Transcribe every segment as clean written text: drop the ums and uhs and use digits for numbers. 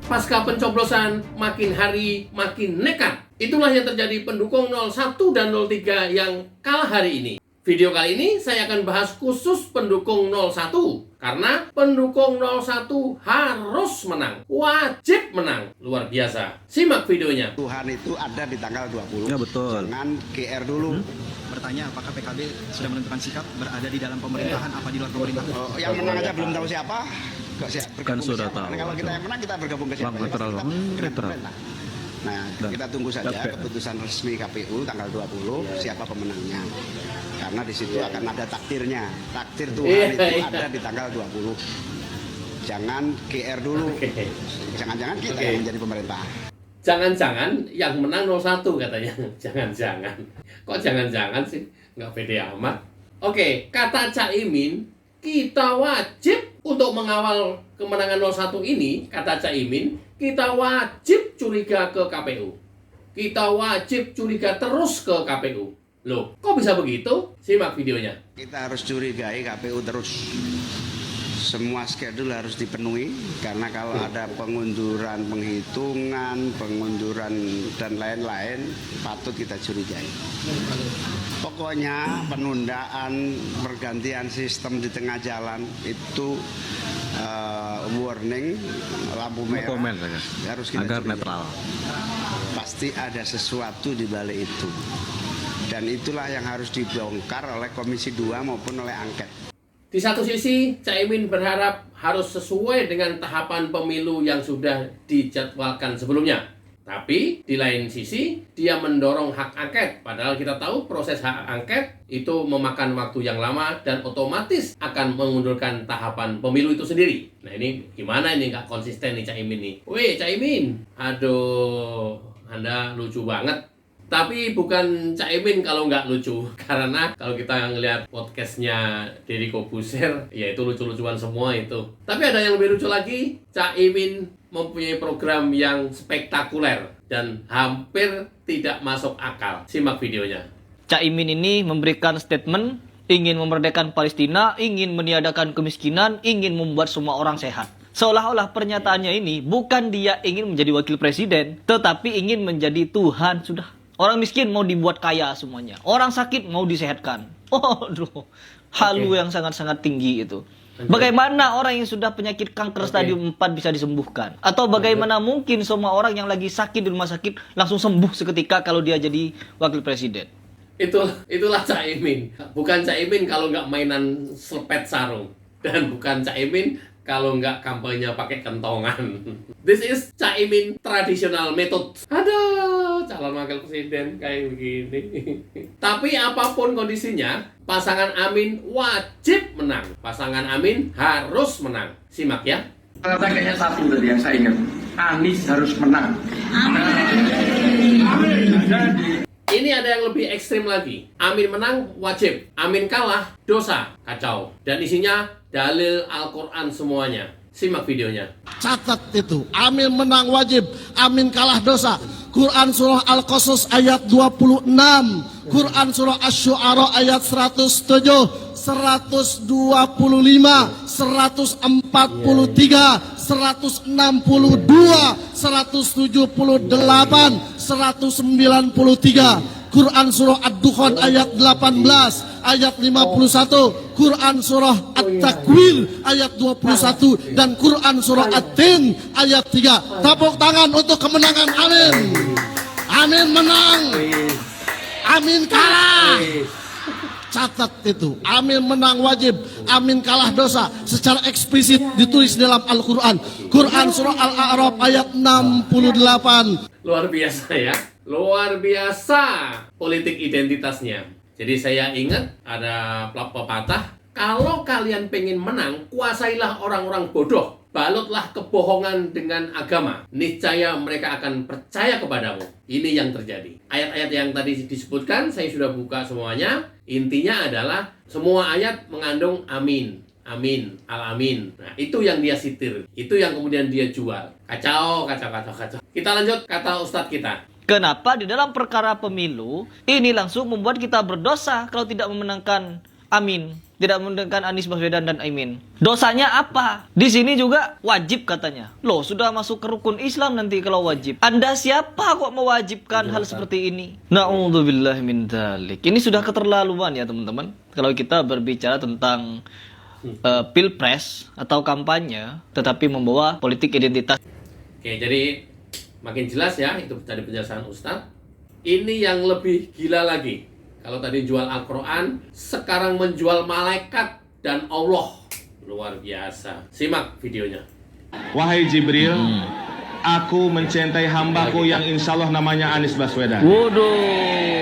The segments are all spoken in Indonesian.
Pasca pencoblosan makin hari makin nekat. Itulah yang terjadi pendukung 01 dan 03 yang kalah hari ini. Video kali ini saya akan bahas khusus pendukung 01 karena pendukung 01 harus menang, wajib menang. Luar biasa. Simak videonya. Tuhan itu ada di tanggal 20. Ya betul. Jangan GR dulu. Bertanya apakah PKB sudah menentukan sikap berada di dalam pemerintahan apa di luar pemerintahan? Oh, yang menang aja belum tahu siapa. Kok siap bergabung Kan ke sudah siapa? tahu. Karena kalau kita yang menang kita bergabung ke siapa? Bang, netral, Kita Bang. bergabung Netral. pemerintah. Nah, Dan kita tunggu saja dapat. keputusan resmi KPU tanggal 20 siapa pemenangnya. Karena di situ akan ada takdirnya. Takdir Tuhan itu ada di tanggal 20. Jangan GR dulu. Jangan-jangan kita yang menjadi pemerintah. Jangan-jangan yang menang 01 katanya. Jangan-jangan. Kok jangan-jangan sih? Nggak pede amat. Oke, kata Caimin, kita wajib untuk mengawal kemenangan 01 ini, kata Caimin, kita wajib curiga ke KPU. Kita wajib curiga terus ke KPU. Loh, kok bisa begitu? Simak videonya. Kita harus curigai KPU terus. Semua schedule harus dipenuhi karena kalau ada pengunduran penghitungan, pengunduran dan lain-lain patut kita curigai. Pokoknya penundaan pergantian sistem di tengah jalan itu warning lampu merah komen saja harus kita agar curigai. netral. Pasti ada sesuatu di balik itu. Dan itulah yang harus dibongkar oleh Komisi 2 maupun oleh angket. Di satu sisi, Caimin berharap harus sesuai dengan tahapan pemilu yang sudah dijadwalkan sebelumnya. Tapi, di lain sisi, dia mendorong hak angket. Padahal kita tahu proses hak angket itu memakan waktu yang lama dan otomatis akan mengundurkan tahapan pemilu itu sendiri. Nah ini gimana ini nggak konsisten nih Caimin nih. Weh Caimin, aduh, Anda lucu banget. Tapi bukan Caimin kalau nggak lucu. Karena kalau kita ngelihat podcastnya Deddy Kobuser, ya itu lucu-lucuan semua itu. Tapi ada yang lebih lucu lagi, Caimin mempunyai program yang spektakuler dan hampir tidak masuk akal. Simak videonya. Caimin ini memberikan statement ingin memerdekakan Palestina, ingin meniadakan kemiskinan, ingin membuat semua orang sehat. Seolah-olah pernyataannya ini bukan dia ingin menjadi wakil presiden, tetapi ingin menjadi Tuhan sudah. Orang miskin mau dibuat kaya semuanya. Orang sakit mau disehatkan. Aduh, halu yang sangat-sangat tinggi itu. Bagaimana orang yang sudah penyakit kanker stadium 4 bisa disembuhkan? Atau bagaimana mungkin semua orang yang lagi sakit di rumah sakit langsung sembuh seketika kalau dia jadi wakil presiden? Itulah Caimin. Bukan Caimin kalau nggak mainan selepet sarung. Dan bukan Caimin kalau nggak kampanye pakai kentongan. This is Caimin traditional method. Aduh, calon wakil presiden kayak begini. Tapi apapun kondisinya, pasangan Amin wajib menang. Pasangan Amin harus menang. Simak ya. Kayaknya satu tadi yang saya ingat, Anies harus menang. Ini ada yang lebih ekstrim lagi. Amin menang wajib, Amin kalah dosa, kacau. Dan isinya dalil Al-Quran semuanya. Simak videonya. Catat itu, Amin menang wajib, Amin kalah dosa. Quran surah Al-Qasas ayat 26, Quran surah Asy-Syu'ara ayat 107, 125, 143, 162, 178, 193. Quran surah Ad-Dukhan ayat 18, ayat 51, Quran surah At-Takwir ayat 21, dan Quran surah At-Tin ayat 3. Tepuk tangan untuk kemenangan Amin. Amin menang, Amin kalah. Catat itu, Amin menang wajib, Amin kalah dosa. Secara eksplisit ditulis dalam Al-Quran. Quran surah Al-A'raf ayat 68. Luar biasa ya. Luar biasa politik identitasnya. Jadi saya ingat ada pepatah, kalau kalian pengen menang, kuasailah orang-orang bodoh. Balutlah kebohongan dengan agama. Niscaya mereka akan percaya kepadamu. Ini yang terjadi. Ayat-ayat yang tadi disebutkan, saya sudah buka semuanya. Intinya adalah semua ayat mengandung amin. Amin, al-amin. Nah, itu yang dia sitir. Itu yang kemudian dia jual. Kacau. Kita lanjut kata Ustadz kita. Kenapa di dalam perkara pemilu ini langsung membuat kita berdosa kalau tidak memenangkan Amin? tidak memundingkan Anies Baswedan dan Aimin. Dosanya apa? Di sini juga wajib katanya. Loh, sudah masuk ke rukun Islam nanti kalau wajib. Anda siapa kok mewajibkan hal seperti ini? Na'udzubillah min dzalik. Ini sudah keterlaluan ya teman-teman. Kalau kita berbicara tentang pilpres atau kampanye, tetapi membawa politik identitas. Oke, jadi makin jelas ya itu tadi penjelasan Ustadz. Ini yang lebih gila lagi. Kalau tadi jual Al-Quran, sekarang menjual malaikat dan Allah. Luar biasa. Simak videonya. Wahai Jibril, aku mencintai hambaku yang insya Allah namanya Anies Baswedan. Waduh.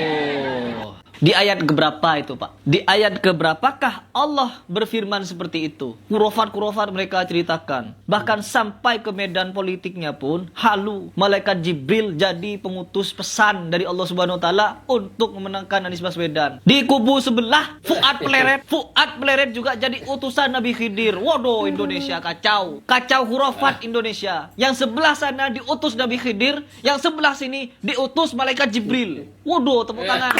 Di ayat keberapa itu, Pak? Di ayat keberapakah Allah berfirman seperti itu? Kurofat-kurofat mereka ceritakan. Bahkan sampai ke medan politiknya pun halu. Malaikat Jibril jadi pengutus pesan dari Allah Subhanahu wa taala untuk memenangkan Anies Baswedan. Di kubu sebelah Fuad Pleret juga jadi utusan Nabi Khidir. Waduh, Indonesia kacau. Kacau kurofat Indonesia. Yang sebelah sana diutus Nabi Khidir, yang sebelah sini diutus malaikat Jibril. Waduh, tepuk tangan.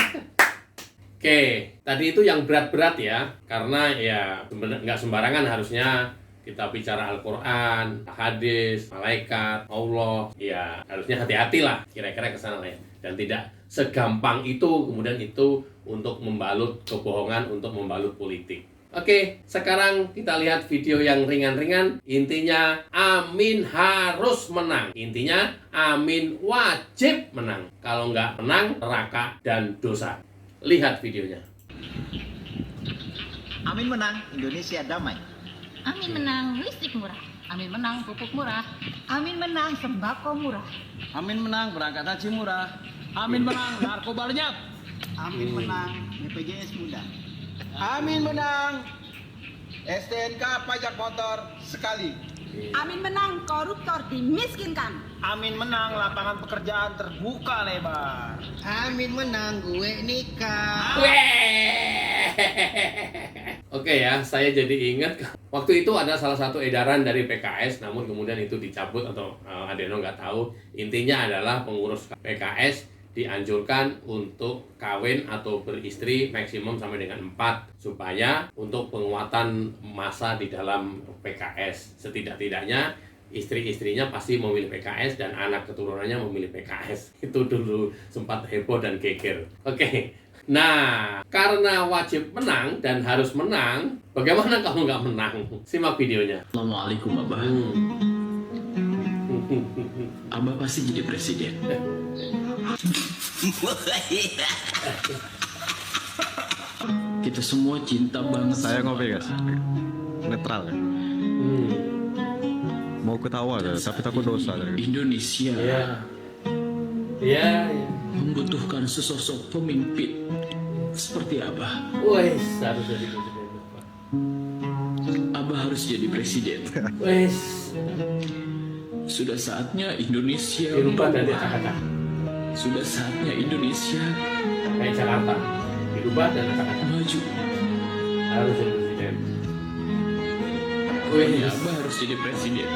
Oke, tadi itu yang berat-berat ya, karena ya nggak sembarangan harusnya kita bicara Al-Quran, hadis, malaikat, Allah, ya harusnya hati-hati lah, kira-kira kesana lah ya. Dan tidak segampang itu, kemudian itu untuk membalut kebohongan, untuk membalut politik. Oke, sekarang kita lihat video yang ringan-ringan. Intinya, Amin harus menang. Intinya, Amin wajib menang. Kalau nggak menang, neraka dan dosa. Lihat videonya. Amin menang, Indonesia damai. Amin menang, listrik murah. Amin menang, pupuk murah. Amin menang, sembako murah. Amin menang, berangkat haji murah. Amin menang, narkoba lenyap. Amin menang, BPJS mudah. Amin menang, STNK pajak motor sekali. Amin menang, koruptor dimiskinkan. Amin menang, lapangan pekerjaan terbuka lebar. Amin menang, gue nikah. Oke ya, saya jadi ingat waktu itu ada salah satu edaran dari PKS, namun kemudian itu dicabut atau Adeno nggak tahu. Intinya adalah pengurus PKS dianjurkan untuk kawin atau beristri maksimum sampai dengan 4 supaya untuk penguatan massa di dalam PKS. Setidak-tidaknya istri-istrinya pasti memilih PKS dan anak keturunannya memilih PKS. Itu dulu sempat heboh dan geger. Oke. Nah, karena wajib menang dan harus menang, bagaimana kalau nggak menang? Simak videonya. Assalamualaikum Abah. Abah pasti jadi presiden. Kita semua cinta banget. Saya ngopi guys, netral. Mau ketawa tapi takut dosa. Indonesia Ya. membutuhkan sesosok pemimpin seperti Abah. Wes, harus jadi presiden. Abah harus jadi presiden. Wes, Sudah saatnya Indonesia dirubah dari berubah. acak-acak. Sudah saatnya Indonesia Kayak Jakarta, dirubah dan acak-acak. maju. Harus jadi presiden. Pokoknya Abah harus jadi presiden.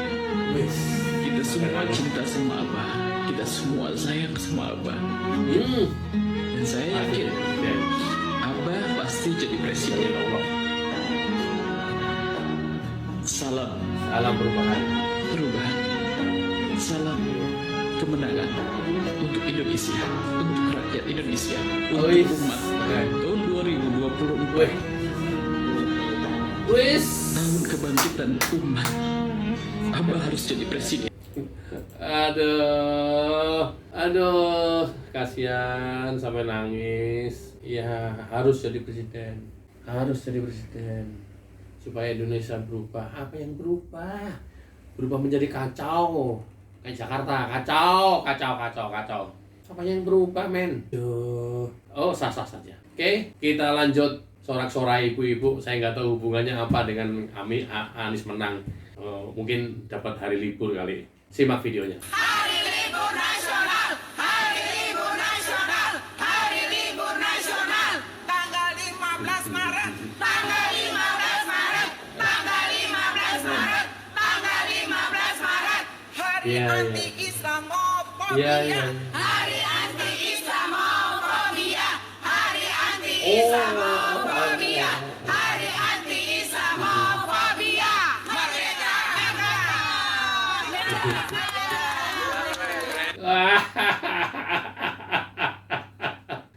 Wes. Kita semua cinta sama Abah. Kita semua sayang sama Abah. Dan saya yakin Abah pasti jadi presiden. Salam perubahan. Salam kemenangan untuk Indonesia, untuk rakyat Indonesia, untuk Wis. umat. Tahun 2024 Wes. tahun kebangkitan umat. Abah harus jadi presiden. Aduh, kasihan sampai nangis. Ya, harus jadi presiden. Supaya Indonesia berubah. Apa yang berubah? Berubah menjadi kacau. Kayak Jakarta, kacau. Apa yang berubah, men? Oh, sah-sah saja. Oke, kita lanjut sorak-sorai ibu-ibu. Saya nggak tahu hubungannya apa dengan Anies menang. Mungkin dapat hari libur kali. Simak videonya. Hari libur nasional, hari libur nasional, hari libur nasional. Tanggal 15 Maret, tanggal 15 Maret, tanggal 15 Maret, tanggal 15 Maret. Hari anti Islamofobia, hari anti Islamofobia, hari anti Islamofobia, hari anti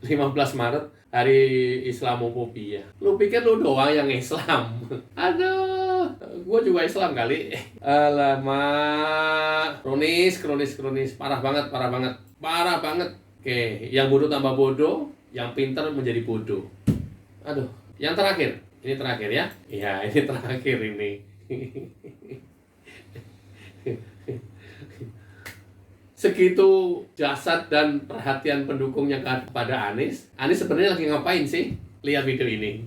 ...15 Maret hari Islamophobia. Lu pikir lu doang yang Islam? Aduh, gue juga Islam kali. Alamak, kronis, parah banget. Oke, yang bodoh tambah bodoh, yang pintar menjadi bodoh. Aduh, yang terakhir, ini terakhir ya? Iya, ini terakhir ini. Segitu jasad dan perhatian pendukungnya kepada Anies. Anies sebenarnya lagi ngapain sih? Lihat video ini.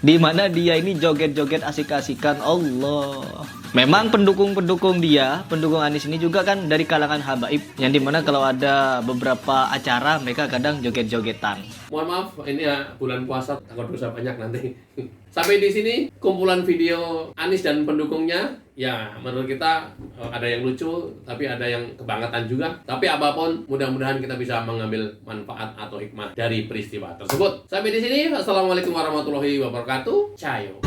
Di mana dia ini joget-joget asik-asikan. Allah. Memang pendukung dia, pendukung Anies ini juga kan dari kalangan habaib, yang dimana kalau ada beberapa acara mereka kadang joget-jogetan. Mohon maaf, ini ya bulan puasa, takut dosa banyak nanti. Sampai di sini kumpulan video Anies dan pendukungnya. Ya, menurut kita ada yang lucu, tapi ada yang kebangetan juga. Tapi apapun, mudah-mudahan kita bisa mengambil manfaat atau hikmah dari peristiwa tersebut. Sampai di sini, wassalamualaikum warahmatullahi wabarakatuh. Cayo.